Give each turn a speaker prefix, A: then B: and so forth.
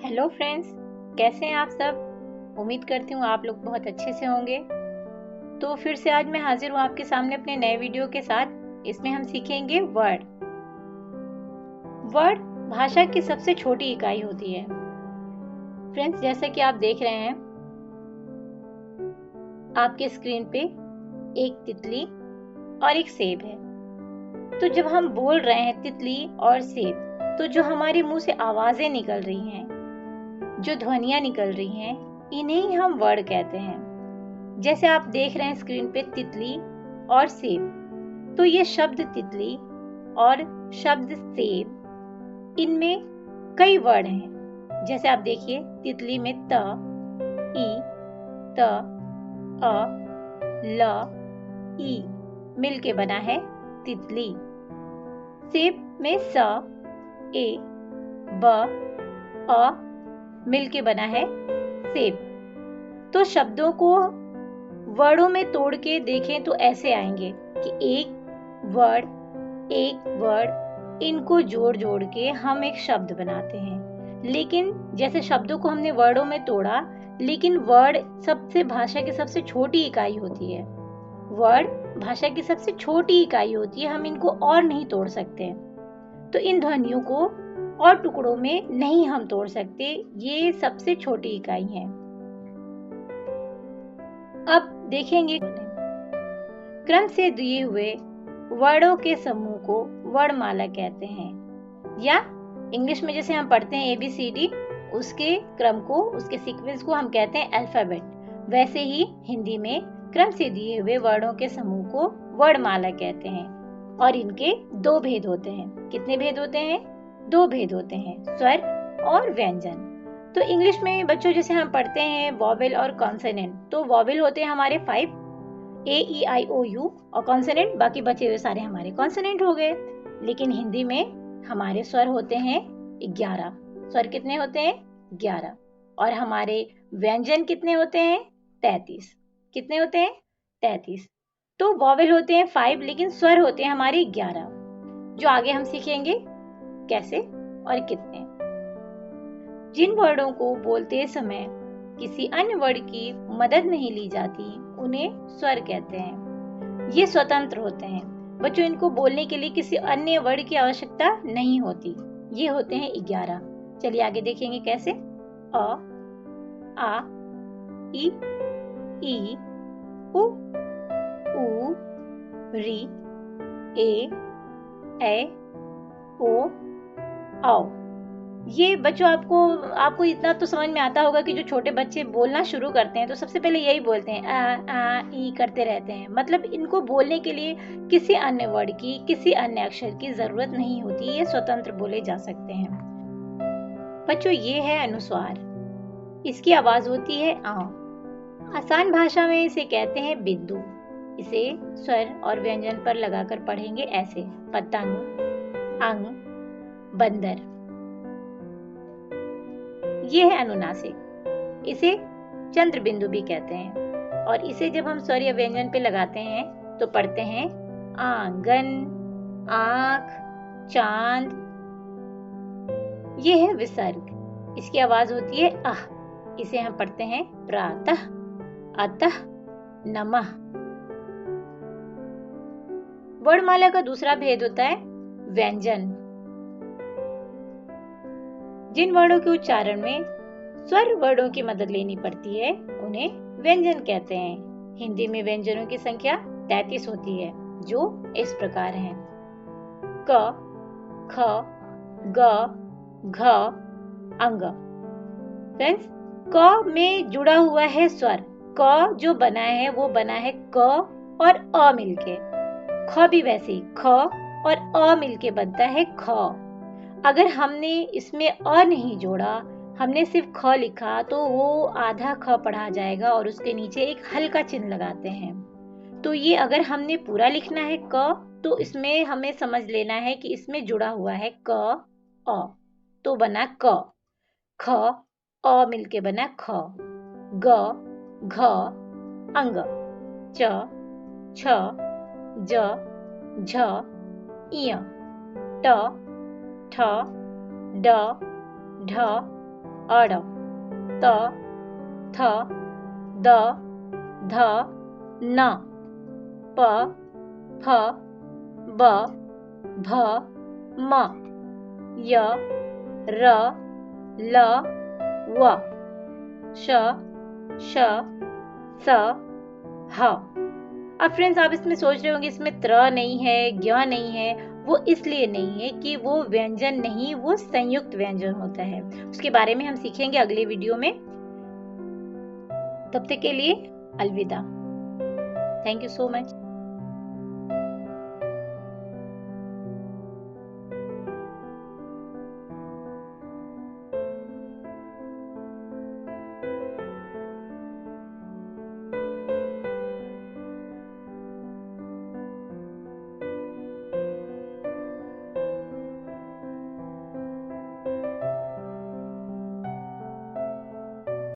A: Hello friends, कैसे हैं आप सब। उम्मीद करती हूँ आप लोग बहुत अच्छे से होंगे। तो फिर से आज मैं हाजिर हूँ आपके सामने अपने नए वीडियो के साथ। इसमें हम सीखेंगे वर्ड। वर्ड भाषा की सबसे छोटी इकाई होती है। फ्रेंड्स, जैसा कि आप देख रहे हैं आपके स्क्रीन पे एक तितली और एक सेब है। तो जब हम बोल रहे हैं तितली और सेब, तो जो हमारे मुंह से आवाजें निकल रही हैं, जो ध्वनियां निकल रही हैं, इन्हें ही हम वर्ड कहते हैं। जैसे आप देख रहे हैं स्क्रीन पे तितली और सेब, तो ये शब्द तितली और शब्द सेब, इनमें कई वर्ड हैं। जैसे आप देखिए, तितली में त, ई, त, अ, ल, ई मिलके बना है तितली। सेब में स, ए, ब, अ मिलके बना है सेब। तो शब्दों को वर्डों में तोड़ के देखें तो ऐसे आएंगे कि एक वर्ड, इनको जोड़ जोड़ के हम एक शब्द बनाते हैं। लेकिन जैसे शब्दों को हमने वर्डों में तोड़ा, लेकिन वर्ड सबसे भाषा की सबसे छोटी इकाई होती है। वर्ड भाषा की सबसे छोटी इकाई होती है, हम इनको और नहीं तोड़ सकते। तो इन ध्वनियों को और टुकड़ों में नहीं हम तोड़ सकते, ये सबसे छोटी इकाई है। अब देखेंगे, क्रम से दिए हुए वर्डों के समूह को वर्णमाला कहते हैं, या इंग्लिश में जैसे हम पढ़ते हैं ABCD, उसके क्रम को, उसके सीक्वेंस को हम कहते हैं अल्फाबेट। वैसे ही हिंदी में क्रम से दिए हुए वर्डों के समूह को वर्णमाला कहते हैं। और इनके दो भेद होते हैं। कितने भेद होते हैं? दो भेद होते हैं, स्वर और व्यंजन। तो इंग्लिश में बच्चों जैसे हम पढ़ते हैं वॉवेल और कॉन्सोनेंट, तो वॉवेल होते हैं हमारे 5, AEIOU, और कॉन्सोनेंट बाकी बचे हुए सारे हमारे कॉन्सोनेंट हो गए। लेकिन हिंदी में हमारे स्वर होते हैं 11। स्वर कितने होते हैं? 11। और हमारे व्यंजन कितने होते हैं? 33। कितने होते हैं? 33। तो वॉवेल होते हैं 5, लेकिन स्वर होते हैं हमारे 11, जो आगे हम सीखेंगे कैसे और कितने। जिन वर्डों को बोलते समय किसी अन्य वर्ड की मदद नहीं ली जाती, उन्हें स्वर कहते हैं। ये स्वतंत्र होते हैं बच्चों, इनको बोलने के लिए किसी अन्य वर्ड की आवश्यकता नहीं होती। ये होते हैं 11। चलिए आगे देखेंगे कैसे। अ, आ, ई, उ, ऊ, री, ए, ओ, औ। ये बच्चों आपको इतना तो समझ में आता होगा कि जो छोटे बच्चे बोलना शुरू करते हैं तो सबसे पहले यही बोलते हैं, आ ई करते रहते हैं। मतलब इनको बोलने के लिए किसी अन्य वर्ड की, किसी अन्य अक्षर की जरूरत नहीं होती, ये स्वतंत्र बोले जा सकते हैं। बच्चों, ये है अनुस्वार। इसकी आवाज होती है आ। आसान भाषा में इसे कहते हैं बिंदु। इसे स्वर और व्यंजन पर लगाकर पढ़ेंगे ऐसे: पतंग, अंग, बंदर। ये है अनुनासिक। इसे चंद्र बिंदु भी कहते हैं। और इसे जब हम स्वर या व्यंजन पे लगाते हैं तो पढ़ते हैं आंगन, आंख, चांद। ये है विसर्ग। इसकी आवाज होती है आह। इसे हम पढ़ते हैं प्रातः, अतः, नमः। वर्णमाला का दूसरा भेद होता है व्यंजन। जिन वर्णों के उच्चारण में स्वर वर्णों की मदद लेनी पड़ती है, उन्हें व्यंजन कहते हैं। हिंदी में व्यंजनों की संख्या 33 होती है, जो इस प्रकार हैं: क, ख, ग, घ, अंग। फ्रेंड्स, क में जुड़ा हुआ है स्वर। क जो बना है वो बना है क और अ मिलके। ख भी वैसे ही ख और अ मिलके बनता है ख। अगर हमने इसमें अ नहीं जोड़ा, हमने सिर्फ ख लिखा, तो वो आधा ख पढ़ा जाएगा और उसके नीचे एक हल्का चिन्ह लगाते हैं। तो ये अगर हमने पूरा लिखना है क, तो इसमें हमें समझ लेना है कि इसमें जुड़ा हुआ है क, अ, तो बना क। ख, अ मिलके बना ख। ग, घ, अंग। च, छ, ज, झ, इय, ट, ठ, ड, ढ, अड़, त, थ, द, ध, न, प, फ, ब, भ, म, य, र, ल, व, श, श, स, ह। अब फ्रेंड्स आप इसमें सोच रहे होंगे इसमें त्र नहीं है, ज्ञ नहीं है। वो इसलिए नहीं है कि वो व्यंजन नहीं, वो संयुक्त व्यंजन होता है। उसके बारे में हम सीखेंगे अगले वीडियो में। तब तक के लिए अलविदा। Thank you so much.